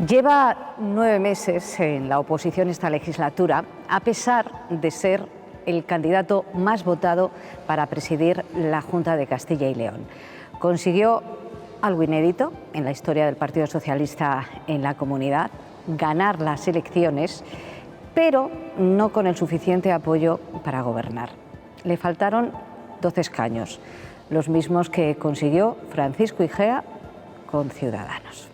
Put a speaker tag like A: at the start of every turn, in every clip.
A: Lleva 9 meses en la oposición esta legislatura, a pesar de ser el candidato más votado para presidir la Junta de Castilla y León. Consiguió algo inédito en la historia del Partido Socialista en la comunidad, ganar las elecciones, pero no con el suficiente apoyo para gobernar. Le faltaron 12 escaños, los mismos que consiguió Francisco Igea con Ciudadanos.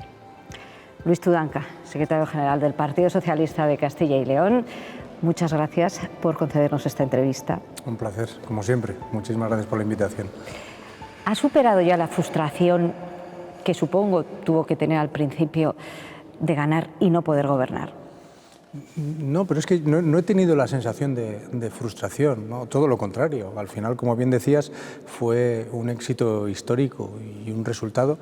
A: Luis Tudanca, secretario general del Partido Socialista de Castilla y León, muchas gracias por concedernos esta entrevista.
B: Un placer, como siempre. Muchísimas gracias por la invitación.
A: ¿Ha superado ya la frustración que supongo tuvo que tener al principio de ganar y no poder gobernar?
B: No, pero es que no he tenido la sensación de frustración, ¿no? Todo lo contrario. Al final, como bien decías, fue un éxito histórico y un resultado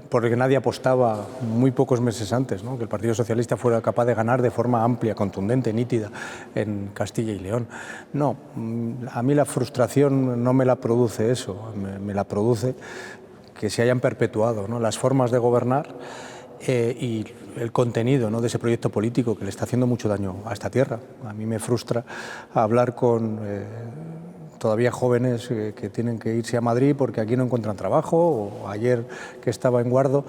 B: por el que nadie apostaba muy pocos meses antes, ¿no? Que el Partido Socialista fuera capaz de ganar de forma amplia, contundente, nítida en Castilla y León. No, a mí la frustración no me la produce eso, me la produce que se hayan perpetuado, ¿no?, las formas de gobernar y el contenido, ¿no?, de ese proyecto político que le está haciendo mucho daño a esta tierra. A mí me frustra hablar con todavía jóvenes que tienen que irse a Madrid porque aquí no encuentran trabajo, o ayer que estaba en Guardo,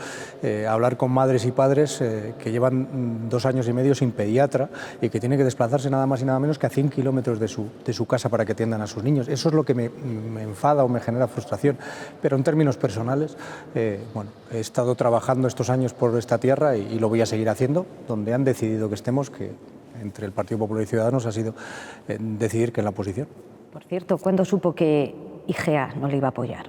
B: hablar con madres y padres que llevan 2 años y medio sin pediatra y que tienen que desplazarse nada más y nada menos que a 100 kilómetros de su casa para que atiendan a sus niños. Eso es lo que me enfada o me genera frustración. Pero en términos personales, bueno, he estado trabajando estos años por esta tierra y lo voy a seguir haciendo, donde han decidido que estemos, que entre el Partido Popular y Ciudadanos ha sido decidir que en la oposición.
A: Por cierto, ¿cuándo supo que Igea no le iba a apoyar?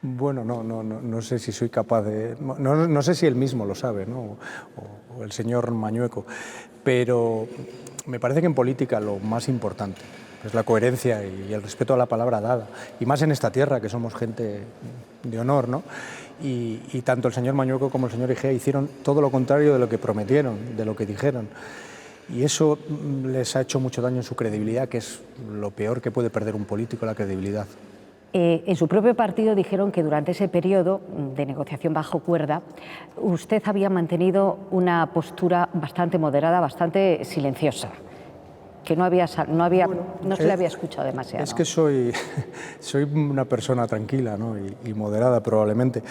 B: Bueno, no sé si soy capaz de... No sé si él mismo lo sabe, ¿no?, o el señor Mañueco, pero me parece que en política lo más importante es la coherencia y el respeto a la palabra dada, y más en esta tierra, que somos gente de honor, ¿no? Y tanto el señor Mañueco como el señor Igea hicieron todo lo contrario de lo que prometieron, de lo que dijeron. Y eso les ha hecho mucho daño en su credibilidad, que es lo peor que puede perder un político, la credibilidad.
A: En su propio partido dijeron que durante ese periodo de negociación bajo cuerda usted había mantenido una postura bastante moderada, bastante silenciosa, que no se le había escuchado demasiado.
B: Es que soy una persona tranquila, ¿no?, y moderada probablemente,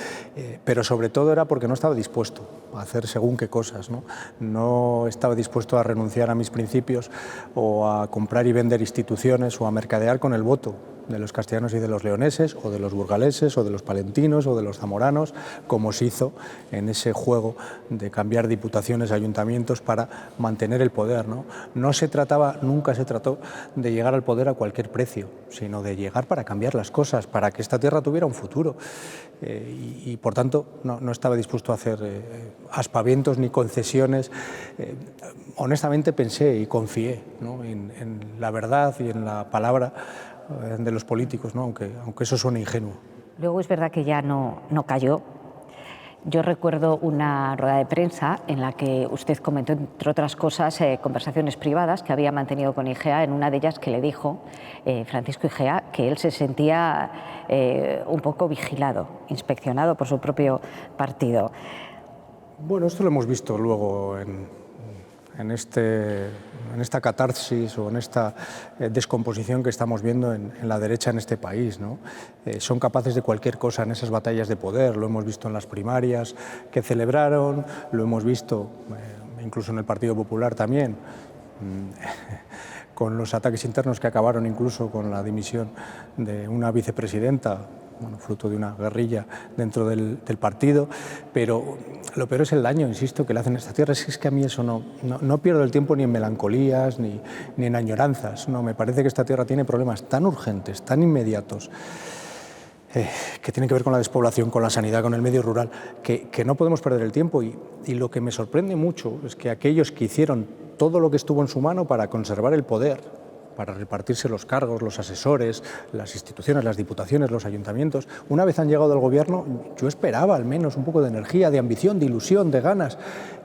B: pero sobre todo era porque no estaba dispuesto a hacer según qué cosas, ¿no? No estaba dispuesto a renunciar a mis principios o a comprar y vender instituciones o a mercadear con el voto de los castellanos y de los leoneses, o de los burgaleses, o de los palentinos, o de los zamoranos, como se hizo en ese juego de cambiar diputaciones, ayuntamientos para mantener el poder, ¿no? Nunca se trató de llegar al poder a cualquier precio, sino de llegar para cambiar las cosas, para que esta tierra tuviera un futuro. Y por tanto no estaba dispuesto a hacer aspavientos ni concesiones. Honestamente pensé y confié, ¿no?, en la verdad y en la palabra de los políticos, ¿no?, aunque eso suene ingenuo.
A: Luego es verdad que ya no cayó. Yo recuerdo una rueda de prensa en la que usted comentó, entre otras cosas, conversaciones privadas que había mantenido con Igea. En una de ellas que le dijo Francisco Igea que él se sentía un poco vigilado, inspeccionado por su propio partido.
B: Bueno, esto lo hemos visto luego en esta catarsis o en esta descomposición que estamos viendo en la derecha en este país, ¿no? Son capaces de cualquier cosa en esas batallas de poder. Lo hemos visto en las primarias que celebraron, lo hemos visto incluso en el Partido Popular también, con los ataques internos que acabaron incluso con la dimisión de una vicepresidenta, bueno, fruto de una guerrilla dentro del partido. Pero lo peor es el daño, insisto, que le hacen a esta tierra. Es que a mí eso no pierdo el tiempo ni en melancolías ni en añoranzas. No, me parece que esta tierra tiene problemas tan urgentes, tan inmediatos, que tienen que ver con la despoblación, con la sanidad, con el medio rural, que no podemos perder el tiempo. Y lo que me sorprende mucho es que aquellos que hicieron todo lo que estuvo en su mano para conservar el poder, para repartirse los cargos, los asesores, las instituciones, las diputaciones, los ayuntamientos, una vez han llegado al gobierno, yo esperaba al menos un poco de energía, de ambición, de ilusión, de ganas,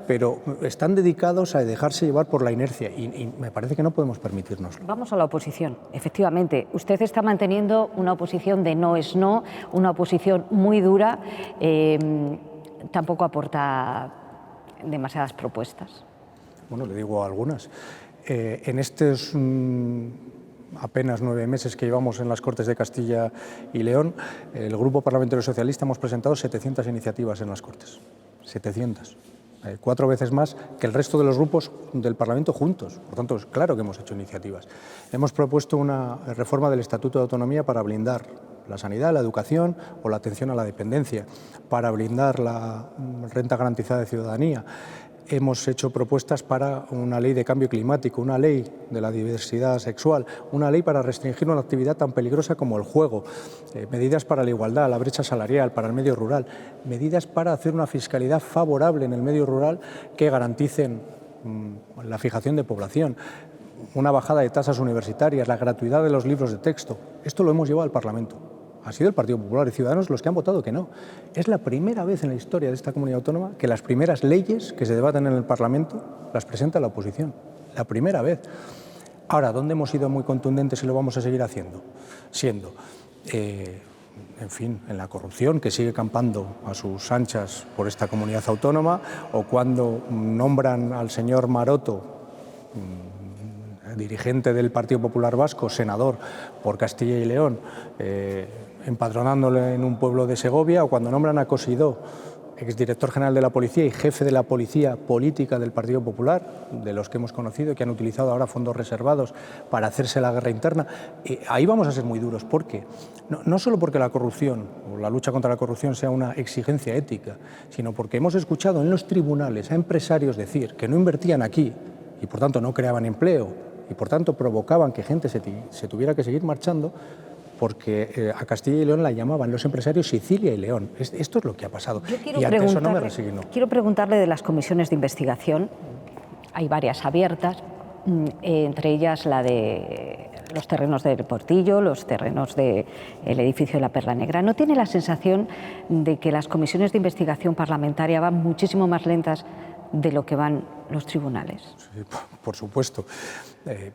B: pero están dedicados a dejarse llevar por la inercia y me parece que no podemos permitirnoslo.
A: Vamos a la oposición. Efectivamente, usted está manteniendo una oposición de no es no, una oposición muy dura. tampoco aporta demasiadas propuestas.
B: Bueno, le digo algunas. En estos apenas 9 meses que llevamos en las Cortes de Castilla y León, el Grupo Parlamentario Socialista hemos presentado 700 iniciativas en las Cortes. 700. 4 veces más que el resto de los grupos del Parlamento juntos. Por tanto, es claro que hemos hecho iniciativas. Hemos propuesto una reforma del Estatuto de Autonomía para blindar la sanidad, la educación o la atención a la dependencia, para blindar la renta garantizada de ciudadanía. Hemos hecho propuestas para una ley de cambio climático, una ley de la diversidad sexual, una ley para restringir una actividad tan peligrosa como el juego, medidas para la igualdad, la brecha salarial, para el medio rural, medidas para hacer una fiscalidad favorable en el medio rural que garanticen la fijación de población, una bajada de tasas universitarias, la gratuidad de los libros de texto. Esto lo hemos llevado al Parlamento. Ha sido el Partido Popular y Ciudadanos los que han votado que no. Es la primera vez en la historia de esta comunidad autónoma que las primeras leyes que se debaten en el Parlamento las presenta la oposición. La primera vez. Ahora, ¿dónde hemos sido muy contundentes y lo vamos a seguir haciendo? Siendo, en fin, en la corrupción que sigue campando a sus anchas por esta comunidad autónoma, o cuando nombran al señor Maroto, dirigente del Partido Popular Vasco, senador por Castilla y León, empadronándole en un pueblo de Segovia, o cuando nombran a Cosidó, exdirector general de la policía y jefe de la policía política del Partido Popular, de los que hemos conocido, que han utilizado ahora fondos reservados para hacerse la guerra interna. Ahí vamos a ser muy duros, porque no solo porque la corrupción o la lucha contra la corrupción sea una exigencia ética, sino porque hemos escuchado en los tribunales a empresarios decir que no invertían aquí y por tanto no creaban empleo y por tanto provocaban que gente se tuviera que seguir marchando, porque a Castilla y León la llamaban los empresarios Sicilia y León. Esto es lo que ha pasado. Y ante eso no me resigno.
A: Quiero preguntarle de las comisiones de investigación. Hay varias abiertas, entre ellas la de los terrenos del Portillo, los terrenos del edificio de la Perla Negra. ¿No tiene la sensación de que las comisiones de investigación parlamentaria van muchísimo más lentas de lo que van los tribunales?
B: Sí, por supuesto,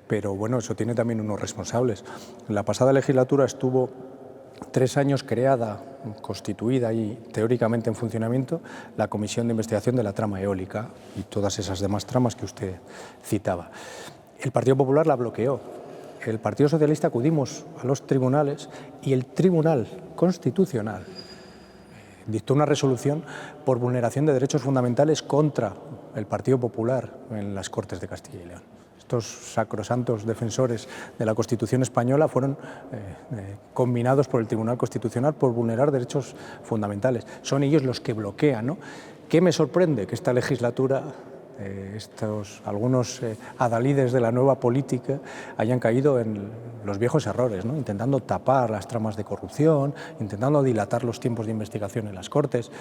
B: pero bueno, eso tiene también unos responsables. En la pasada legislatura estuvo 3 años creada, constituida y teóricamente en funcionamiento la Comisión de Investigación de la Trama Eólica y todas esas demás tramas que usted citaba. El Partido Popular la bloqueó. El Partido Socialista acudimos a los tribunales y el Tribunal Constitucional dictó una resolución por vulneración de derechos fundamentales contra el Partido Popular en las Cortes de Castilla y León. Estos sacrosantos defensores de la Constitución española fueron conminados por el Tribunal Constitucional por vulnerar derechos fundamentales. Son ellos los que bloquean, ¿no? ¿Qué me sorprende? Que esta legislatura algunos adalides de la nueva política hayan caído en los viejos errores, ¿no? Intentando tapar las tramas de corrupción, intentando dilatar los tiempos de investigación en las Cortes.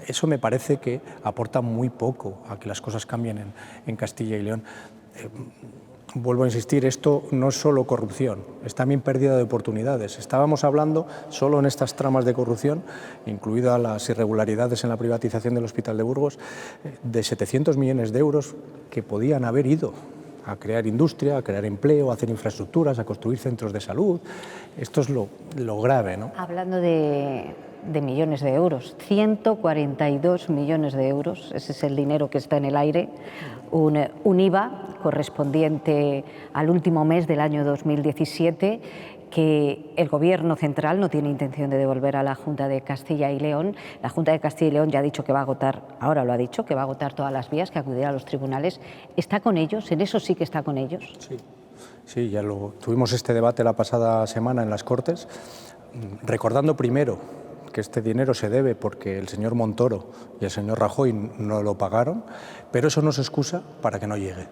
B: Eso me parece que aporta muy poco a que las cosas cambien en Castilla y León. Vuelvo a insistir, esto no es solo corrupción, es también pérdida de oportunidades. Estábamos hablando solo en estas tramas de corrupción, incluidas las irregularidades en la privatización del Hospital de Burgos, de 700 millones de euros que podían haber ido a crear industria, a crear empleo, a hacer infraestructuras, a construir centros de salud. Esto es lo grave, ¿no?
A: Hablando de millones de euros, 142 millones de euros, ese es el dinero que está en el aire, un IVA correspondiente al último mes del año 2017 que el Gobierno central no tiene intención de devolver a la Junta de Castilla y León. La Junta de Castilla y León ya ha dicho que va a agotar, ahora lo ha dicho, que va a agotar todas las vías, que acudirá a los tribunales. ¿Está con ellos? ¿En eso sí que está con ellos?
B: Sí, ya tuvimos este debate la pasada semana en las Cortes, recordando primero que este dinero se debe porque el señor Montoro y el señor Rajoy no lo pagaron, pero eso no es excusa para que no llegue.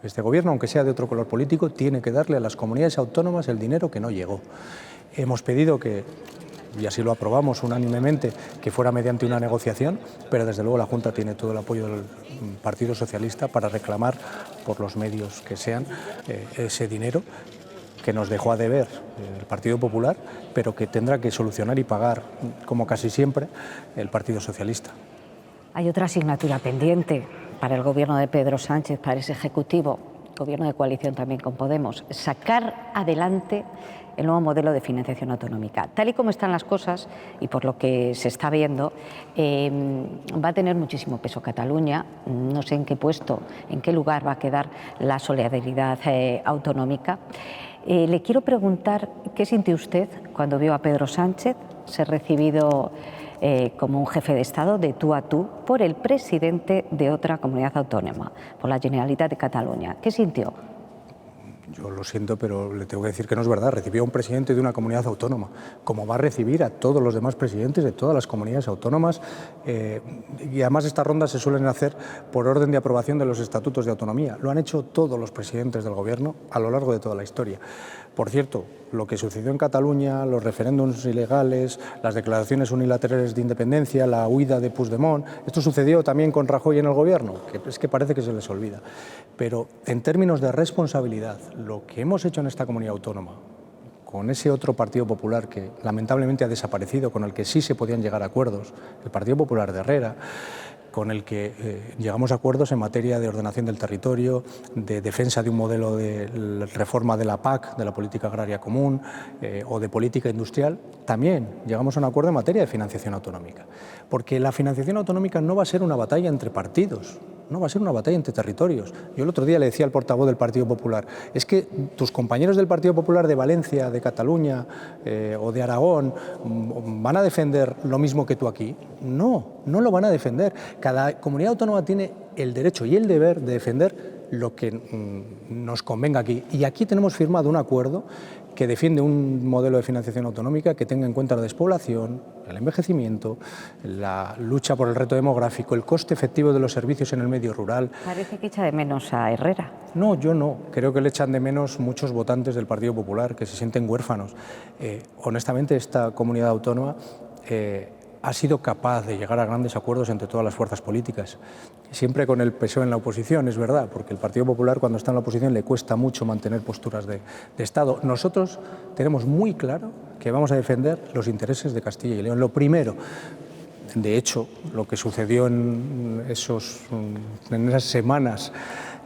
B: Este Gobierno, aunque sea de otro color político, tiene que darle a las comunidades autónomas el dinero que no llegó. Hemos pedido que, y así lo aprobamos unánimemente, que fuera mediante una negociación, pero desde luego la Junta tiene todo el apoyo del Partido Socialista para reclamar por los medios que sean ese dinero que nos dejó a deber el Partido Popular, pero que tendrá que solucionar y pagar, como casi siempre, el Partido Socialista.
A: Hay otra asignatura pendiente para el Gobierno de Pedro Sánchez, para ese Ejecutivo, gobierno de coalición también con Podemos, sacar adelante el nuevo modelo de financiación autonómica. Tal y como están las cosas, y por lo que se está viendo, va a tener muchísimo peso Cataluña. No sé en qué puesto, en qué lugar va a quedar la solidaridad autonómica. Le quiero preguntar qué sintió usted cuando vio a Pedro Sánchez ser recibido como un jefe de Estado de tú a tú por el presidente de otra comunidad autónoma, por la Generalitat de Cataluña. ¿Qué sintió?
B: Yo lo siento, pero le tengo que decir que no es verdad. Recibió a un presidente de una comunidad autónoma, como va a recibir a todos los demás presidentes de todas las comunidades autónomas. Y además estas rondas se suelen hacer por orden de aprobación de los estatutos de autonomía. Lo han hecho todos los presidentes del gobierno a lo largo de toda la historia. Por cierto, lo que sucedió en Cataluña, los referéndums ilegales, las declaraciones unilaterales de independencia, la huida de Puigdemont, esto sucedió también con Rajoy en el gobierno, que es que parece que se les olvida. Pero en términos de responsabilidad, lo que hemos hecho en esta comunidad autónoma, con ese otro Partido Popular que lamentablemente ha desaparecido, con el que sí se podían llegar a acuerdos, el Partido Popular de Herrera, con el que llegamos a acuerdos en materia de ordenación del territorio, de defensa de un modelo de reforma de la PAC, de la Política Agraria Común, o de política industrial. También llegamos a un acuerdo en materia de financiación autonómica, porque la financiación autonómica no va a ser una batalla entre partidos, no va a ser una batalla entre territorios. Yo el otro día le decía al portavoz del Partido Popular, es que tus compañeros del Partido Popular de Valencia, de Cataluña o de Aragón van a defender lo mismo que tú aquí. No, no lo van a defender. Cada comunidad autónoma tiene el derecho y el deber de defender lo que nos convenga aquí. Y aquí tenemos firmado un acuerdo que defiende un modelo de financiación autonómica que tenga en cuenta la despoblación, el envejecimiento, la lucha por el reto demográfico, el coste efectivo de los servicios en el medio rural.
A: Parece que echa de menos a Herrera.
B: No, yo no. Creo que le echan de menos muchos votantes del Partido Popular que se sienten huérfanos. Honestamente, esta comunidad autónoma ha sido capaz de llegar a grandes acuerdos entre todas las fuerzas políticas, siempre con el PSOE en la oposición, es verdad, porque el Partido Popular cuando está en la oposición le cuesta mucho mantener posturas de Estado. Nosotros tenemos muy claro que vamos a defender los intereses de Castilla y León. Lo primero, de hecho, lo que sucedió en esas semanas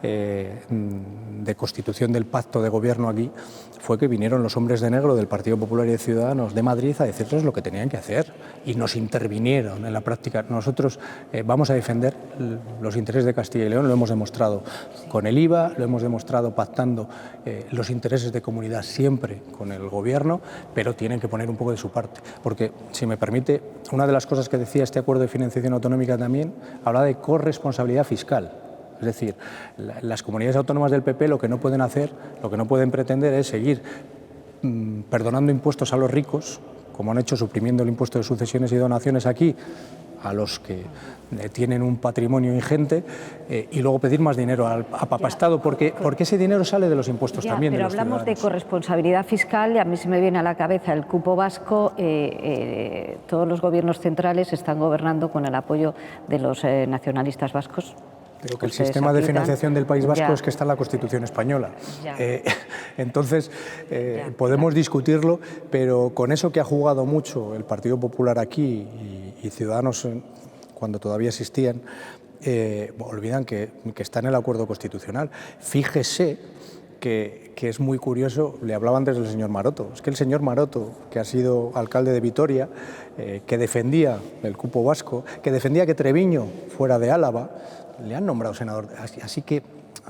B: de constitución del pacto de gobierno aquí fue que vinieron los hombres de negro del Partido Popular y de Ciudadanos de Madrid a decirnos lo que tenían que hacer y nos intervinieron en la práctica. Nosotros vamos a defender los intereses de Castilla y León, lo hemos demostrado con el IVA, lo hemos demostrado pactando los intereses de comunidad siempre con el gobierno, pero tienen que poner un poco de su parte, porque si me permite, una de las cosas que decía este acuerdo de financiación autonómica también habla de corresponsabilidad fiscal. Es decir, las comunidades autónomas del PP lo que no pueden hacer, lo que no pueden pretender es seguir perdonando impuestos a los ricos, como han hecho suprimiendo el impuesto de sucesiones y donaciones aquí, a los que tienen un patrimonio ingente, y luego pedir más dinero al papastado, porque ese dinero sale de los impuestos también de los ciudadanos.
A: Pero hablamos de corresponsabilidad fiscal y a mí se me viene a la cabeza el cupo vasco. Todos los gobiernos centrales están gobernando con el apoyo de los nacionalistas vascos.
B: Pero que el sistema de financiación del País Vasco es que está en la Constitución española. Entonces, podemos discutirlo, pero con eso que ha jugado mucho el Partido Popular aquí y Ciudadanos cuando todavía existían, olvidan que está en el acuerdo constitucional. Fíjese que es muy curioso, le hablaba antes del señor Maroto, es que el señor Maroto, que ha sido alcalde de Vitoria, que defendía el cupo vasco, que defendía que Treviño fuera de Álava, le han nombrado senador, así que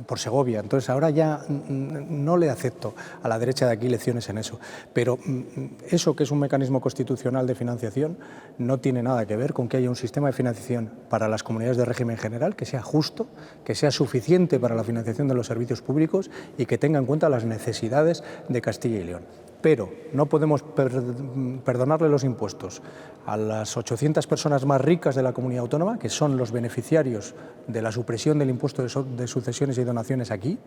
B: por Segovia. Entonces ahora ya no le acepto a la derecha de aquí lecciones en eso. Pero eso, que es un mecanismo constitucional de financiación, no tiene nada que ver con que haya un sistema de financiación para las comunidades de régimen general que sea justo, que sea suficiente para la financiación de los servicios públicos y que tenga en cuenta las necesidades de Castilla y León. Pero no podemos perdonarle los impuestos a las 800 personas más ricas de la comunidad autónoma, que son los beneficiarios de la supresión del impuesto de sucesiones y donaciones aquí,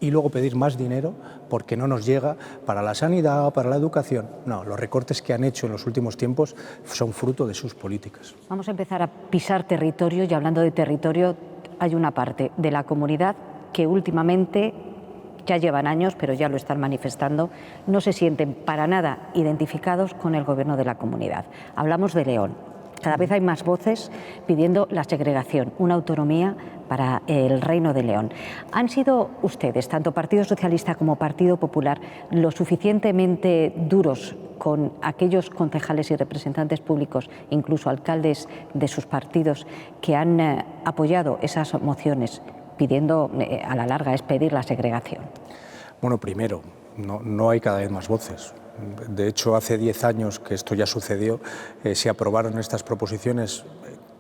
B: y luego pedir más dinero porque no nos llega para la sanidad o para la educación. No, los recortes que han hecho en los últimos tiempos son fruto de sus políticas.
A: Vamos a empezar a pisar territorio, y hablando de territorio, hay una parte de la comunidad que últimamente, ya llevan años, pero ya lo están manifestando, no se sienten para nada identificados con el gobierno de la comunidad. Hablamos de León. Cada vez hay más voces pidiendo la segregación, una autonomía para el Reino de León. ¿Han sido ustedes, tanto Partido Socialista como Partido Popular, lo suficientemente duros con aquellos concejales y representantes públicos, incluso alcaldes de sus partidos, que han apoyado esas mociones pidiendo, a la larga, es pedir la segregación?
B: Bueno, primero, no hay cada vez más voces. De hecho, hace 10 años que esto ya sucedió, se aprobaron estas proposiciones,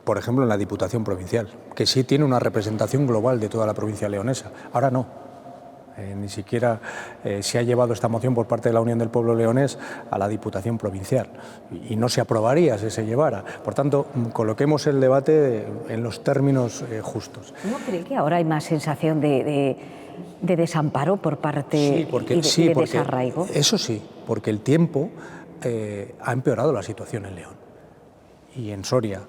B: por ejemplo, en la Diputación Provincial, que sí tiene una representación global de toda la provincia leonesa. Ahora no. Ni siquiera se ha llevado esta moción por parte de la Unión del Pueblo Leonés a la Diputación Provincial y no se aprobaría si se llevara. Por tanto, coloquemos el debate en los términos justos.
A: ¿No cree que ahora hay más sensación de desamparo por parte de desarraigo?
B: Eso sí, porque el tiempo ha empeorado la situación en León y en Soria,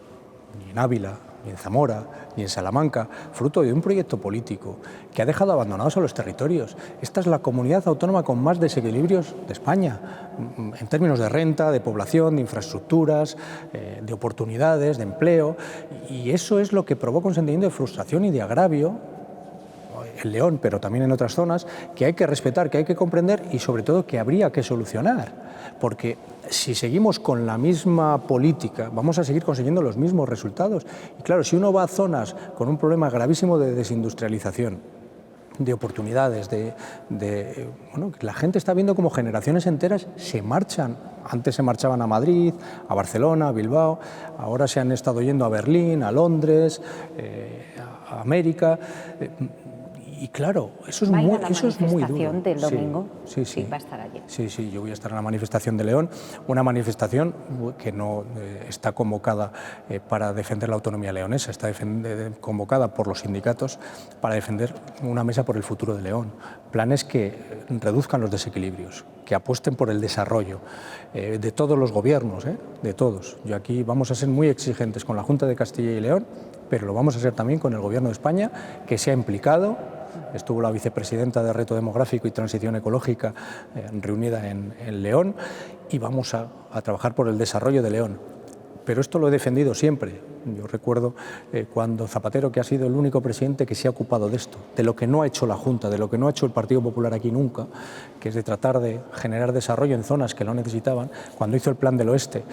B: y en Ávila, y en Zamora, y en Salamanca, fruto de un proyecto político que ha dejado abandonados a los territorios. Esta es la comunidad autónoma con más desequilibrios de España, en términos de renta, de población, de infraestructuras, de oportunidades, de empleo, y eso es lo que provoca un sentimiento de frustración y de agravio en León, pero también en otras zonas, que hay que respetar, que hay que comprender y sobre todo que habría que solucionar, porque si seguimos con la misma política vamos a seguir consiguiendo los mismos resultados. Y claro, si uno va a zonas con un problema gravísimo de desindustrialización, de oportunidades, bueno, la gente está viendo como generaciones enteras se marchan. Antes se marchaban a Madrid, a Barcelona, a Bilbao, ahora se han estado yendo a Berlín, a Londres, a América. Y claro, eso es muy duro.
A: ¿Va a ir a la manifestación del domingo?
B: Sí,
A: va a estar allí.
B: Sí, yo voy a estar en la manifestación de León, una manifestación que no está convocada para defender la autonomía leonesa, está convocada por los sindicatos para defender una mesa por el futuro de León, planes que reduzcan los desequilibrios, que apuesten por el desarrollo de todos los gobiernos, de todos. Yo aquí vamos a ser muy exigentes con la Junta de Castilla y León, pero lo vamos a hacer también con el Gobierno de España, que se ha implicado. Estuvo la vicepresidenta de Reto Demográfico y Transición Ecológica reunida en León y vamos a trabajar por el desarrollo de León. Pero esto lo he defendido siempre. Yo recuerdo cuando Zapatero, que ha sido el único presidente que se ha ocupado de esto, de lo que no ha hecho la Junta, de lo que no ha hecho el Partido Popular aquí nunca, que es de tratar de generar desarrollo en zonas que lo necesitaban, cuando hizo el Plan del Oeste,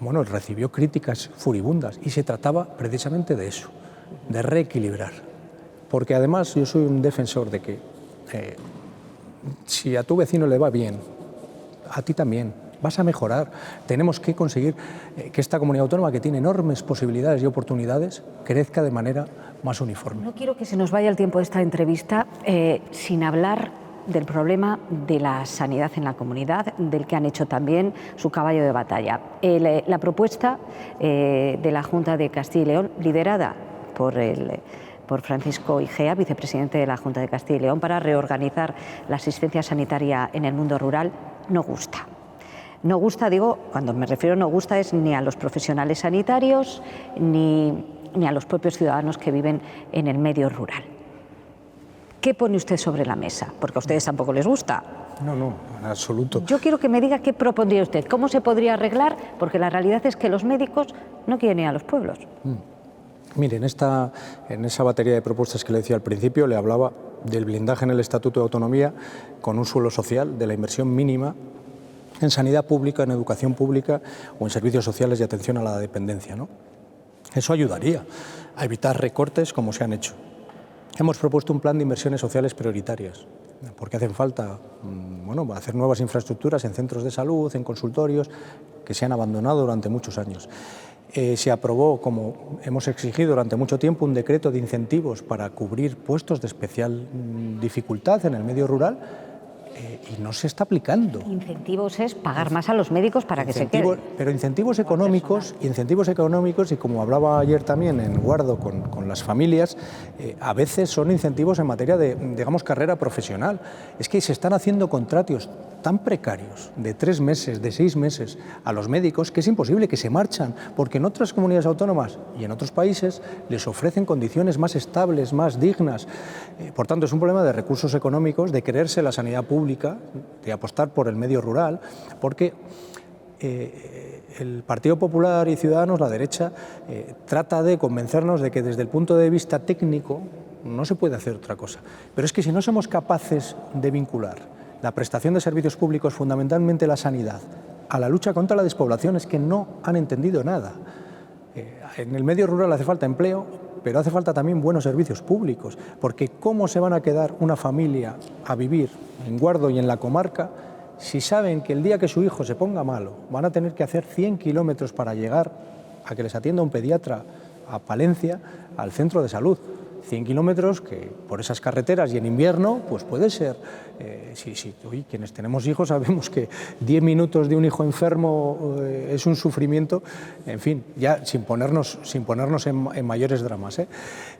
B: bueno, recibió críticas furibundas y se trataba precisamente de eso, de reequilibrar. Porque además yo soy un defensor de que si a tu vecino le va bien, a ti también, vas a mejorar. Tenemos que conseguir que esta comunidad autónoma, que tiene enormes posibilidades y oportunidades, crezca de manera más uniforme.
A: No quiero que se nos vaya el tiempo de esta entrevista sin hablar del problema de la sanidad en la comunidad, del que han hecho también su caballo de batalla. La propuesta de la Junta de Castilla y León, liderada por Francisco Igea, vicepresidente de la Junta de Castilla y León, para reorganizar la asistencia sanitaria en el mundo rural, no gusta. No gusta, digo, cuando me refiero a no gusta, es ni a los profesionales sanitarios ni a los propios ciudadanos que viven en el medio rural. ¿Qué pone usted sobre la mesa? Porque a ustedes tampoco les gusta.
B: No, en absoluto.
A: Yo quiero que me diga qué propondría usted, cómo se podría arreglar, porque la realidad es que los médicos no quieren ir a los pueblos.
B: Mire, en esa batería de propuestas que le decía al principio, le hablaba del blindaje en el Estatuto de Autonomía con un suelo social, de la inversión mínima en sanidad pública, en educación pública o en servicios sociales de atención a la dependencia, ¿no? Eso ayudaría a evitar recortes como se han hecho. Hemos propuesto un plan de inversiones sociales prioritarias, porque hacen falta hacer nuevas infraestructuras en centros de salud, en consultorios, que se han abandonado durante muchos años. Se aprobó, como hemos exigido durante mucho tiempo, un decreto de incentivos para cubrir puestos de especial dificultad en el medio rural y no se está aplicando.
A: Incentivos es pagar más a los médicos para que se queden.
B: Pero incentivos económicos y como hablaba ayer también en Guardo con las familias, a veces son incentivos en materia de, digamos, carrera profesional. Es que se están haciendo contratos tan precarios, de 3 meses, de 6 meses, a los médicos, que es imposible, que se marchan, porque en otras comunidades autónomas y en otros países les ofrecen condiciones más estables, más dignas. Por tanto, es un problema de recursos económicos, de creerse la sanidad pública, de apostar por el medio rural, porque el Partido Popular y Ciudadanos, la derecha, trata de convencernos de que desde el punto de vista técnico no se puede hacer otra cosa. Pero es que si no somos capaces de vincular la prestación de servicios públicos, fundamentalmente la sanidad, a la lucha contra la despoblación, es que no han entendido nada. En el medio rural hace falta empleo, pero hace falta también buenos servicios públicos, porque ¿cómo se van a quedar una familia a vivir en Guardo y en la comarca si saben que el día que su hijo se ponga malo van a tener que hacer 100 kilómetros para llegar a que les atienda un pediatra a Palencia, al centro de salud? 100 kilómetros que por esas carreteras y en invierno pues puede ser, quienes tenemos hijos sabemos que 10 minutos de un hijo enfermo es un sufrimiento, en fin, ya sin ponernos en mayores dramas,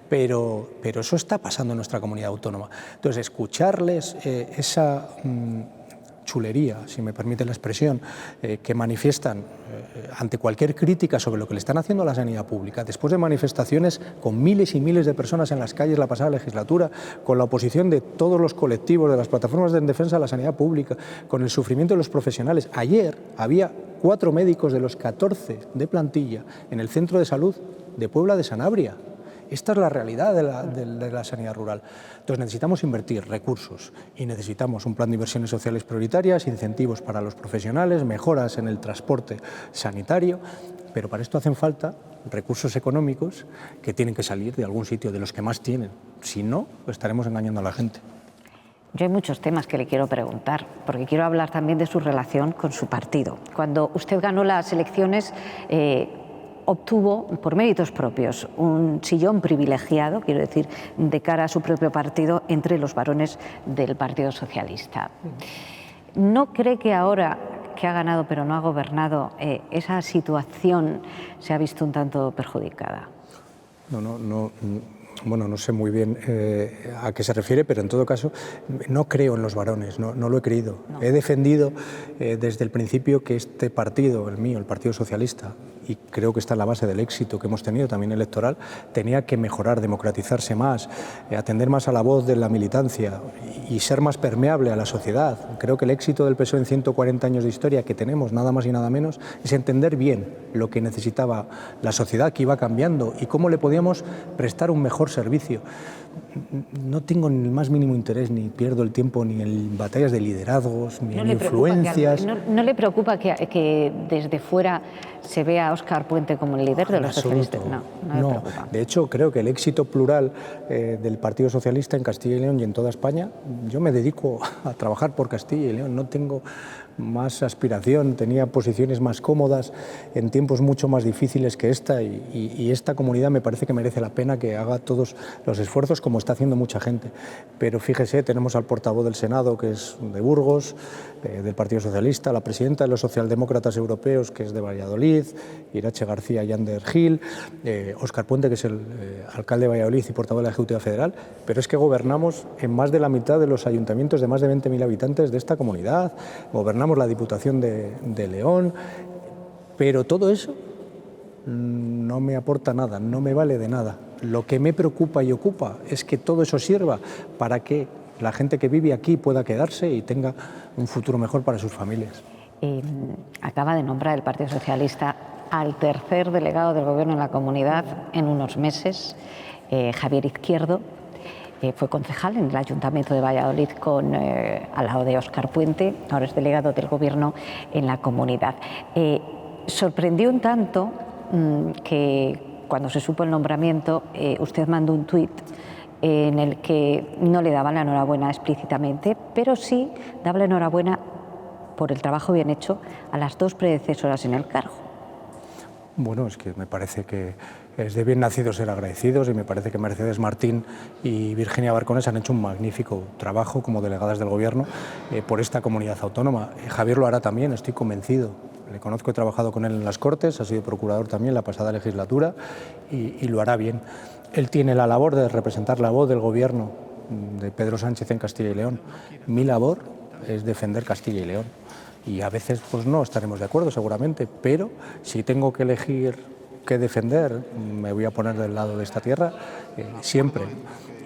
B: pero eso está pasando en nuestra comunidad autónoma. Entonces, escucharles esa chulería, si me permite la expresión, que manifiestan ante cualquier crítica sobre lo que le están haciendo a la sanidad pública, después de manifestaciones con miles y miles de personas en las calles la pasada legislatura, con la oposición de todos los colectivos, de las plataformas de defensa de la sanidad pública, con el sufrimiento de los profesionales. Ayer había 4 médicos de los 14 de plantilla en el centro de salud de Puebla de Sanabria. Esta es la realidad de la sanidad rural. Entonces necesitamos invertir recursos y necesitamos un plan de inversiones sociales prioritarias, incentivos para los profesionales, mejoras en el transporte sanitario, pero para esto hacen falta recursos económicos que tienen que salir de algún sitio, de los que más tienen. Si no, estaremos engañando a la gente.
A: Yo hay muchos temas que le quiero preguntar, porque quiero hablar también de su relación con su partido. Cuando usted ganó las elecciones, obtuvo, por méritos propios, un sillón privilegiado, quiero decir, de cara a su propio partido, entre los varones del Partido Socialista. ¿No cree que ahora que ha ganado pero no ha gobernado, esa situación se ha visto un tanto perjudicada?
B: Bueno, no sé muy bien a qué se refiere, pero en todo caso no creo en los varones, no lo he creído. No. He defendido desde el principio que este partido, el mío, el Partido Socialista, y creo que está en la base del éxito que hemos tenido también electoral, tenía que mejorar, democratizarse más, atender más a la voz de la militancia y ser más permeable a la sociedad. Creo que el éxito del PSOE en 140 años de historia que tenemos, nada más y nada menos, es entender bien lo que necesitaba la sociedad, que iba cambiando, y cómo le podíamos prestar un mejor servicio. No tengo ni el más mínimo interés, ni pierdo el tiempo ni en batallas de liderazgos, ni en influencias.
A: ¿No le preocupa que desde fuera se vea a Óscar Puente como el líder de los socialistas? No.
B: De hecho, creo que el éxito plural del Partido Socialista en Castilla y León y en toda España, yo me dedico a trabajar por Castilla y León, no tengo más aspiración, tenía posiciones más cómodas en tiempos mucho más difíciles que esta, y esta comunidad me parece que merece la pena que haga todos los esfuerzos como está haciendo mucha gente. Pero fíjese, tenemos al portavoz del Senado, que es de Burgos, del Partido Socialista, la presidenta de los socialdemócratas europeos, que es de Valladolid, Irache García y Ander Gil, Óscar Puente, que es el alcalde de Valladolid y portavoz de la Ejecutiva Federal, pero es que gobernamos en más de la mitad de los ayuntamientos de más de 20.000 habitantes de esta comunidad, gobernamos la Diputación de León, pero todo eso no me aporta nada, no me vale de nada. Lo que me preocupa y ocupa es que todo eso sirva para que la gente que vive aquí pueda quedarse y tenga un futuro mejor para sus familias.
A: Acaba de nombrar el Partido Socialista al tercer delegado del Gobierno en la comunidad en unos meses, Javier Izquierdo. Fue concejal en el Ayuntamiento de Valladolid al lado de Óscar Puente, ahora es delegado del Gobierno en la comunidad. Sorprendió un tanto que cuando se supo el nombramiento usted mandó un tuit en el que no le daba la enhorabuena explícitamente, pero sí daba la enhorabuena por el trabajo bien hecho a las 2 predecesoras en el cargo.
B: Bueno, es que me parece que es de bien nacidos ser agradecidos, y me parece que Mercedes Martín y Virginia Barcones han hecho un magnífico trabajo como delegadas del Gobierno por esta comunidad autónoma. Javier lo hará también, estoy convencido. Le conozco, he trabajado con él en las Cortes, ha sido procurador también la pasada legislatura y lo hará bien. Él tiene la labor de representar la voz del Gobierno de Pedro Sánchez en Castilla y León. Mi labor es defender Castilla y León. Y a veces pues no estaremos de acuerdo seguramente, pero si tengo que elegir que defender, me voy a poner del lado de esta tierra siempre.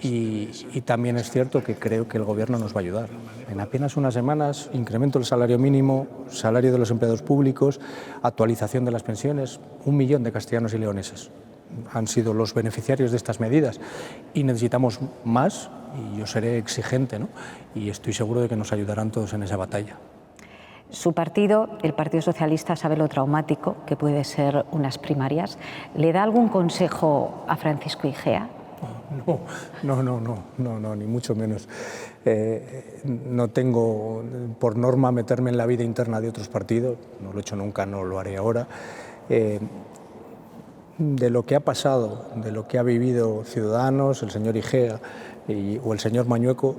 B: Y también es cierto que creo que el Gobierno nos va a ayudar. En apenas unas semanas, incremento del salario mínimo, salario de los empleados públicos, actualización de las pensiones, 1 millón de castellanos y leoneses han sido los beneficiarios de estas medidas y necesitamos más, y yo seré exigente, ¿no? Y estoy seguro de que nos ayudarán todos en esa batalla.
A: Su partido, el Partido Socialista, sabe lo traumático que puede ser unas primarias. ¿Le da algún consejo a Francisco Igea?
B: No, ni mucho menos. No tengo por norma meterme en la vida interna de otros partidos, no lo he hecho nunca, no lo haré ahora. De lo que ha pasado, de lo que ha vivido Ciudadanos, el señor Igea o el señor Mañueco,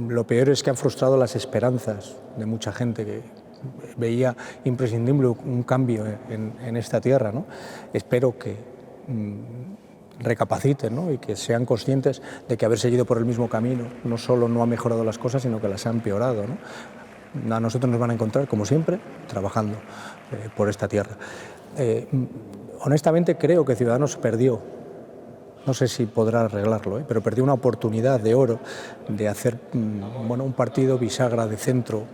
B: lo peor es que han frustrado las esperanzas de mucha gente que veía imprescindible un cambio en esta tierra, ¿no? Espero que recapaciten, ¿no? Y que sean conscientes de que haber seguido por el mismo camino no solo no ha mejorado las cosas, sino que las ha empeorado, ¿no? A nosotros nos van a encontrar, como siempre, trabajando por esta tierra. Honestamente creo que Ciudadanos perdió, no sé si podrá arreglarlo, pero perdió una oportunidad de oro de hacer un partido bisagra de centro,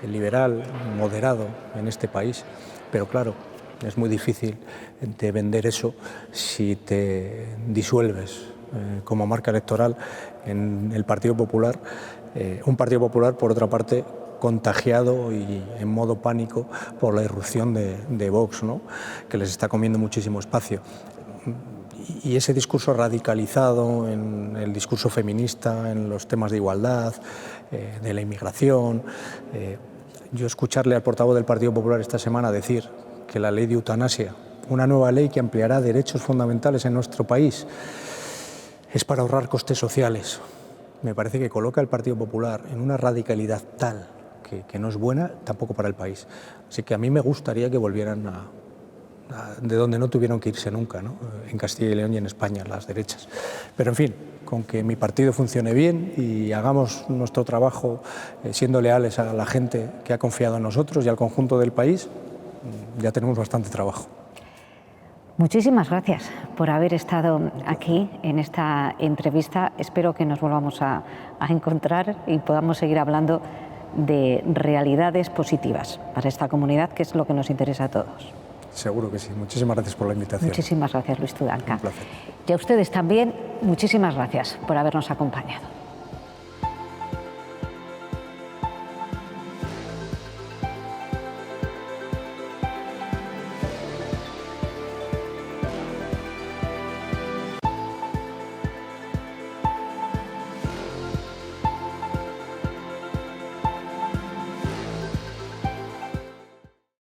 B: liberal, moderado en este país. Pero claro, es muy difícil de vender eso si te disuelves como marca electoral en el Partido Popular, un Partido Popular, por otra parte, contagiado y en modo pánico por la irrupción de Vox, ¿no? Que les está comiendo muchísimo espacio. Y ese discurso radicalizado en el discurso feminista, en los temas de igualdad, de la inmigración. Yo escucharle al portavoz del Partido Popular esta semana decir que la ley de eutanasia, una nueva ley que ampliará derechos fundamentales en nuestro país, es para ahorrar costes sociales. Me parece que coloca al Partido Popular en una radicalidad tal que no es buena tampoco para el país. Así que a mí me gustaría que volvieran de donde no tuvieron que irse nunca, ¿no? En Castilla y León y en España, las derechas. Pero en fin, con que mi partido funcione bien y hagamos nuestro trabajo siendo leales a la gente que ha confiado en nosotros y al conjunto del país, ya tenemos bastante trabajo.
A: Muchísimas gracias por haber estado aquí en esta entrevista. Espero que nos volvamos a encontrar y podamos seguir hablando de realidades positivas para esta comunidad, que es lo que nos interesa a todos.
B: Seguro que sí. Muchísimas gracias por la invitación.
A: Muchísimas gracias, Luis Tudanca.
B: Un placer.
A: Y a ustedes también, muchísimas gracias por habernos acompañado.